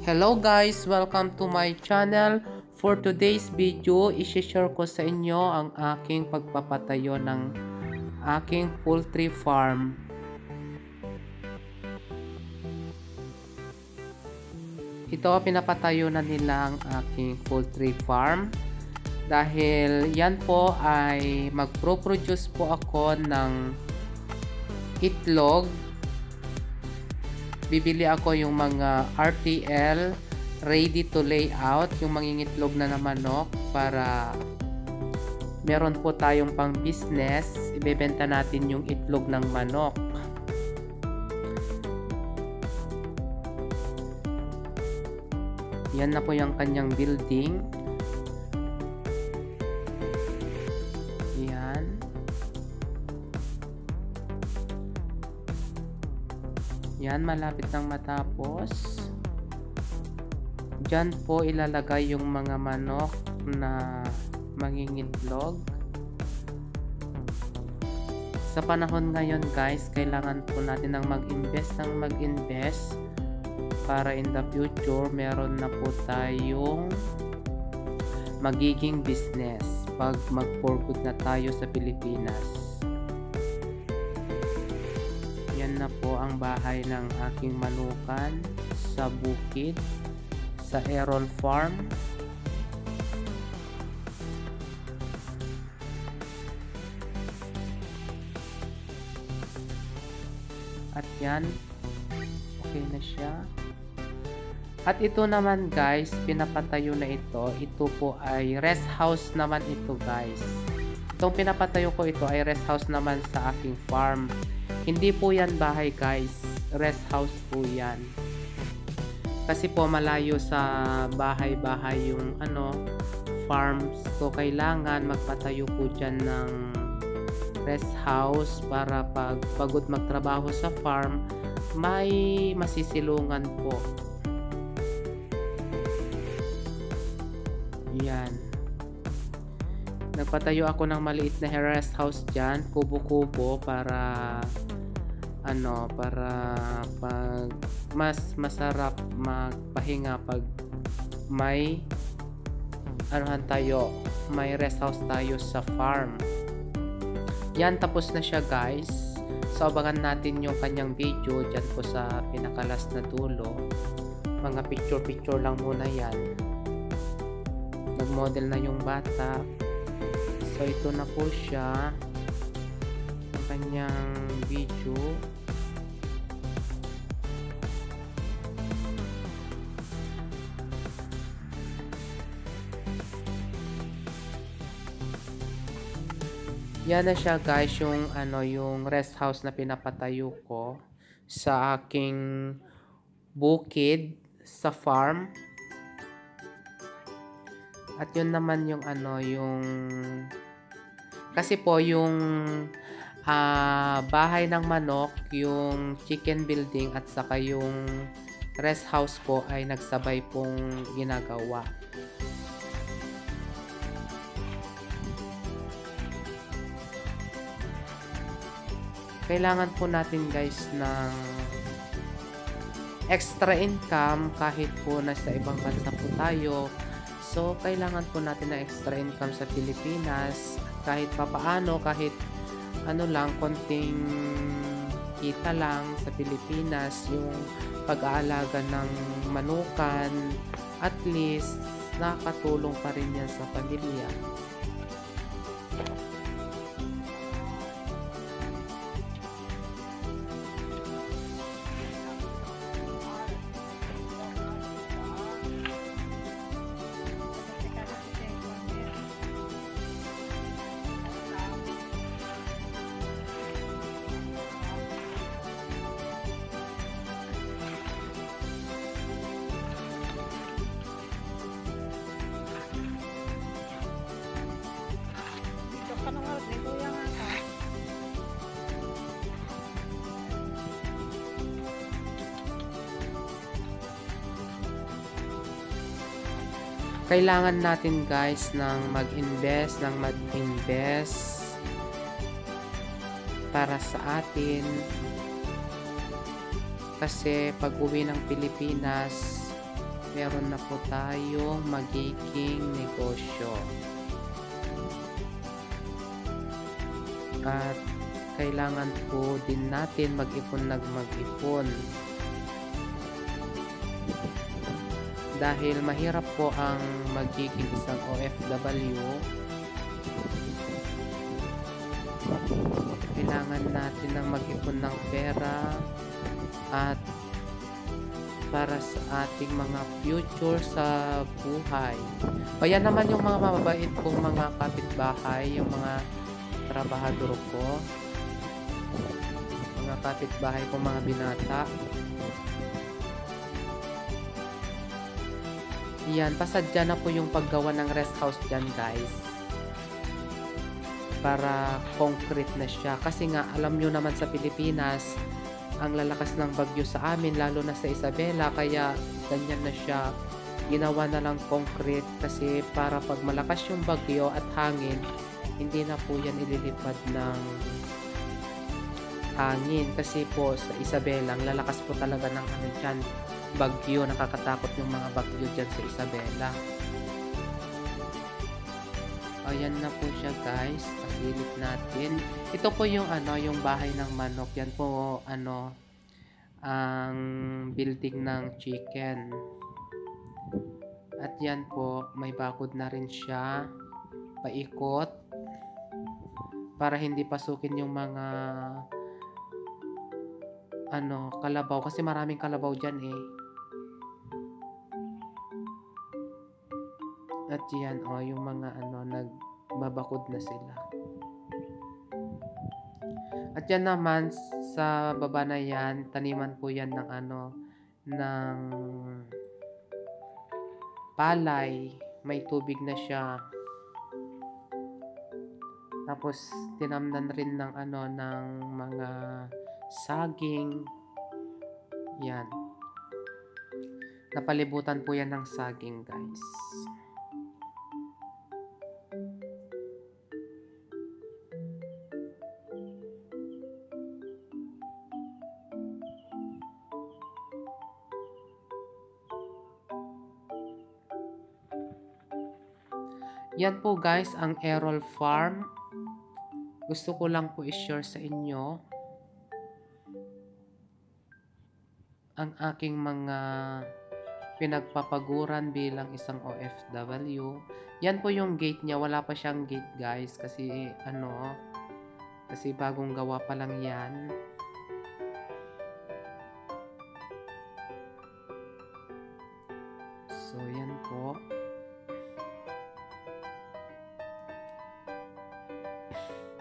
Hello guys! Welcome to my channel. For today's video, i-share ko sa inyo ang aking pagpapatayo ng aking poultry farm. Ito, pinapatayo na nila ang aking poultry farm. Dahil yan po ay magpro-produce po ako ng itlog. Bibili ako yung mga RTL ready to lay out, yung mangingitlog na manok, para meron po tayong pang business. Ibebenta natin yung itlog ng manok. Yan na po yung kanyang building. Yan. Yan, malapit nang matapos. Diyan po ilalagay yung mga manok na mangingitlog. Sa panahon ngayon guys, kailangan po natin ng mag-invest para in the future meron na po tayong magiging business pag mag-for good na tayo sa Pilipinas. Yan na po ang bahay ng aking manukan sa bukid, sa Errol Farm. At yan, okay na siya. At ito naman guys, pinapatayo na ito. Ito po ay rest house naman ito guys. Itong pinapatayo ko, ito ay rest house naman sa aking farm. Hindi po yan bahay guys, rest house po yan. Kasi po malayo sa bahay-bahay yung farm. So kailangan magpatayo po dyan ng rest house para pag pagod magtrabaho sa farm, may masisilungan po. Yan. Nagpatayo ako ng maliit na rest house dyan, kubo-kubo, para pag mas masarap magpahinga pag may may rest house tayo sa farm. Yan, tapos na siya guys. So abangan natin yung kanyang video dyan po sa pinakalas na dulo. Mga picture lang muna yan. Nag-model na yung bata. So ito na po siya, ang kanyang video. Yan na siya guys, yung yung rest house na pinapatayo ko sa aking bukid sa farm. At yun naman yung yung kasi po yung bahay ng manok, yung chicken building at saka yung rest house po ay nagsabay pong ginagawa. Kailangan po natin guys ng extra income kahit po nasa ibang bansa po tayo. So kailangan po natin ng extra income sa Pilipinas kahit papaano, kahit lang, konting kita lang sa Pilipinas, yung pag-aalaga ng manukan, at least nakakatulong pa rin yan sa pamilya. Kailangan natin guys ng mag-invest para sa atin, kasi pag uwi ng Pilipinas meron na po tayong magiging negosyo. At kailangan po din natin mag-ipon dahil mahirap po ang magiging isang OFW. Kailangan natin ng mag-ipon ng pera at para sa ating mga future sa buhay. O yan naman yung mga mababait kong mga kapitbahay, yung mga trabahador ko, mga kapitbahay ko, mga binata. Yan, pasadya na po yung paggawa ng rest house dyan, guys, para concrete na siya. Kasi nga, alam nyo naman sa Pilipinas, ang lalakas ng bagyo sa amin, lalo na sa Isabela, kaya ganyan na siya. Ginawa na lang concrete kasi para pag malakas yung bagyo at hangin, hindi na po yan ililipad ng hangin. Kasi po sa Isabela, ang lalakas po talaga ng ano dyan, bagyo. Nakakatakot yung mga bagyo dyan sa Isabela. Ayan na po siya, guys. Pasilip natin. Ito po yung yung bahay ng manok. Yan po ang building ng chicken. At yan po, may bakod na rin siya paikot para hindi pasukin yung mga kalabaw, kasi maraming kalabaw dyan eh. At yan yung mga nagbabakod na sila. At yan naman sa baba na yan, taniman po yan ng ng palay. May tubig na siya. Tapos tinamnan rin ng ng mga saging. Yan. Napalibutan po yan ng saging, guys. Yan po, guys, ang Errol Farm. Gusto ko lang po i-share sa inyo ang aking mga pinagpapaguran bilang isang OFW. Yan po yung gate niya. Wala pa siyang gate, guys, kasi kasi bagong gawa pa lang yan. So yan po.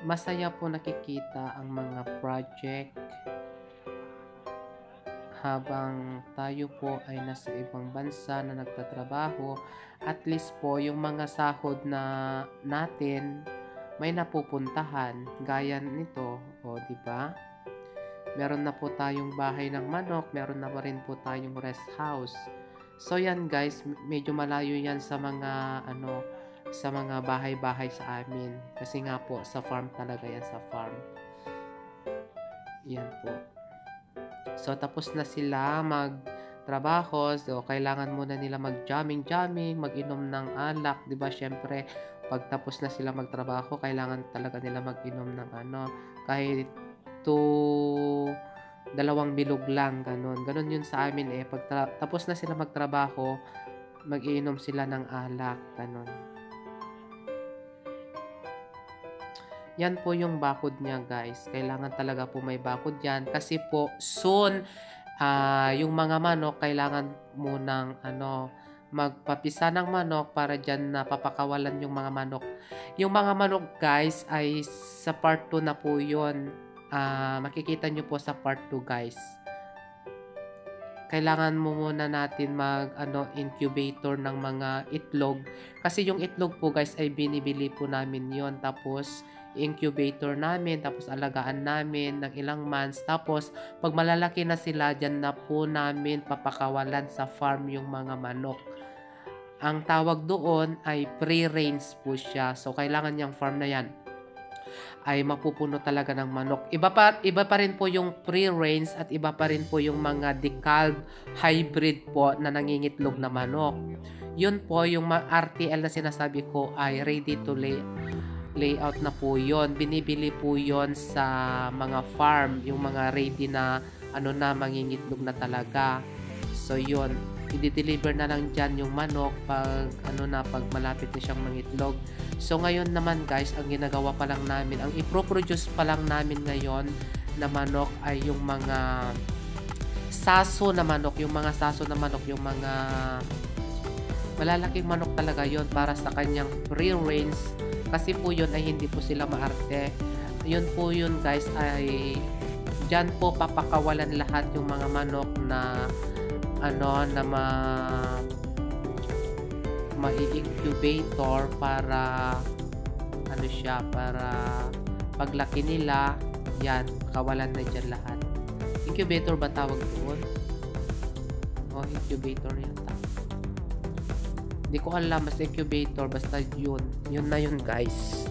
Masaya po nakikita ang mga project habang tayo po ay nasa ibang bansa na nagtatrabaho. At least po yung mga sahod na natin may napupuntahan, gaya nito, di ba? Meron na po tayong bahay ng manok, meron na rin po tayong rest house. So yan, guys, medyo malayo yan sa mga sa mga bahay-bahay sa amin. Kasi nga po, sa farm talaga yan, sa farm. Yan po. So, tapos na sila magtrabaho. So, kailangan muna nila mag-jamming, mag-inom ng alak. Diba, syempre, pag tapos na sila magtrabaho, kailangan talaga nila mag-inom ng kahit 2 bilog lang, ganun. Ganun yun sa amin eh. Pag tapos na sila magtrabaho, mag-iinom sila ng alak, ganun. Yan po yung bakod niya, guys. Kailangan talaga po may bakod yan. Kasi po, soon, yung mga manok, kailangan munang, magpapisa ng manok para dyan napapakawalan yung mga manok. Yung mga manok, guys, ay sa part 2 na po yun. Makikita nyo po sa part 2, guys. Kailangan mo muna natin incubator ng mga itlog. Kasi yung itlog po, guys, ay binibili po namin yon. Tapos, incubator namin, tapos alagaan namin ng ilang months. Tapos, pag malalaki na sila, dyan na po namin papakawalan sa farm yung mga manok. Ang tawag doon ay free range po siya. So, kailangan yung farm na yan ay mapupuno talaga ng manok. Iba pa rin po yung free range at iba pa rin po yung mga decalb hybrid po na nangingitlog na manok. Yun po yung RTL na sinasabi ko ay ready to layout na po yon. Binibili po yon sa mga farm, yung mga ready na ano na mangingitlog na talaga. So yun, i-deliver na lang dyan yung manok pag ano na, pag malapit na siyang mangitlog. So ngayon naman guys, ang ginagawa pa lang namin, ang i-produce pa lang namin ngayon na manok ay yung mga saso na manok, yung mga saso na manok, yung mga malalaking manok talaga yon para sa kanyang free range. Kasi po yun ay hindi po sila maarte. Yun po yun guys ay dyan po papakawalan lahat yung mga manok na ano na mai-incubator para ano siya, para paglaki nila yan, kawalan na dyan lahat. Incubator ba tawag doon? O incubator yata. Hindi ko alam, basta incubator, basta yun. Yun na yun guys.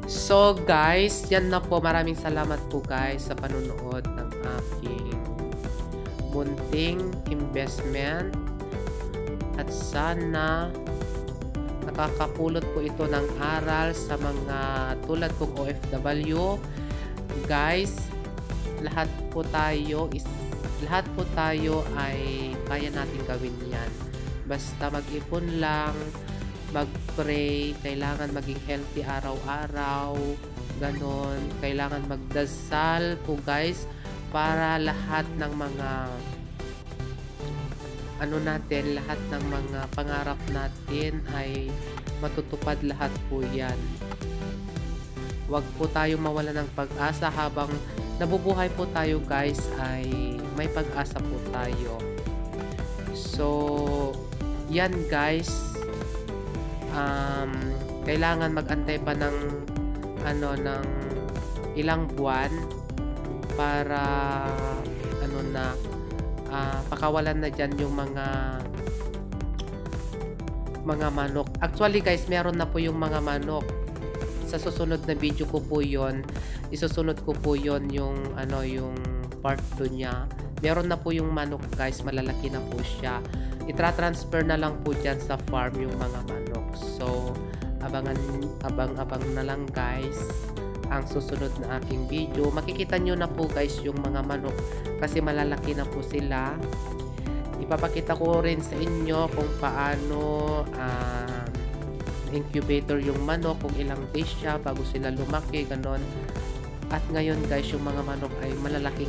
So guys, yan na po. Maraming salamat po guys sa panunood ng aking munting investment. At sana nakakapulot po ito ng aral sa mga tulad kong OFW. Guys, lahat po tayo ay kaya natin gawin yan. Basta mag-ipon lang, mag-pray, kailangan maging healthy araw-araw, ganon. Kailangan magdasal po guys para lahat ng mga ano natin, lahat ng mga pangarap natin ay matutupad lahat po yan. Huwag po tayong mawala ng pag-asa habang nabubuhay po tayo guys, ay may pag-asa po tayo. So yan guys, kailangan mag-antay pa ng ano, ng ilang buwan para ano na, pakawalan na dyan yung mga manok. Actually guys, meron na po yung mga manok. Sa susunod na video ko po yon, isusunod ko po yon yung ano, yung part 2 niya. Meron na po yung manok guys, malalaki na po siya. Itra-transfer na lang po dyan sa farm yung mga manok. So abang na lang guys ang susunod na aking video. Makikita nyo na po guys yung mga manok kasi malalaki na po sila. Ipapakita ko rin sa inyo kung paano incubator yung manok, kung ilang days siya bago sila lumaki, ganon. At ngayon guys, yung mga manok ay malalaki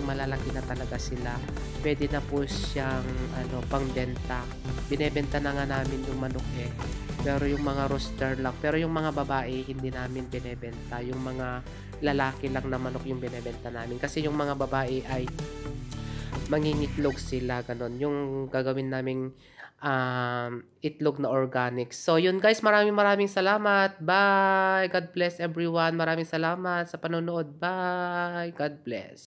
na talaga sila. Pwede na po siyang ano, pangbenta. Binebenta na nga namin yung manok pero yung mga rooster lang. Pero yung mga babae hindi namin binebenta. Yung mga lalaki lang na manok yung binebenta namin. Kasi yung mga babae ay mangingitlog sila, ganon. Yung gagawin naming itlog na organic. So yun guys, maraming salamat. Bye. God bless everyone. Maraming salamat sa panonood. Bye. God bless.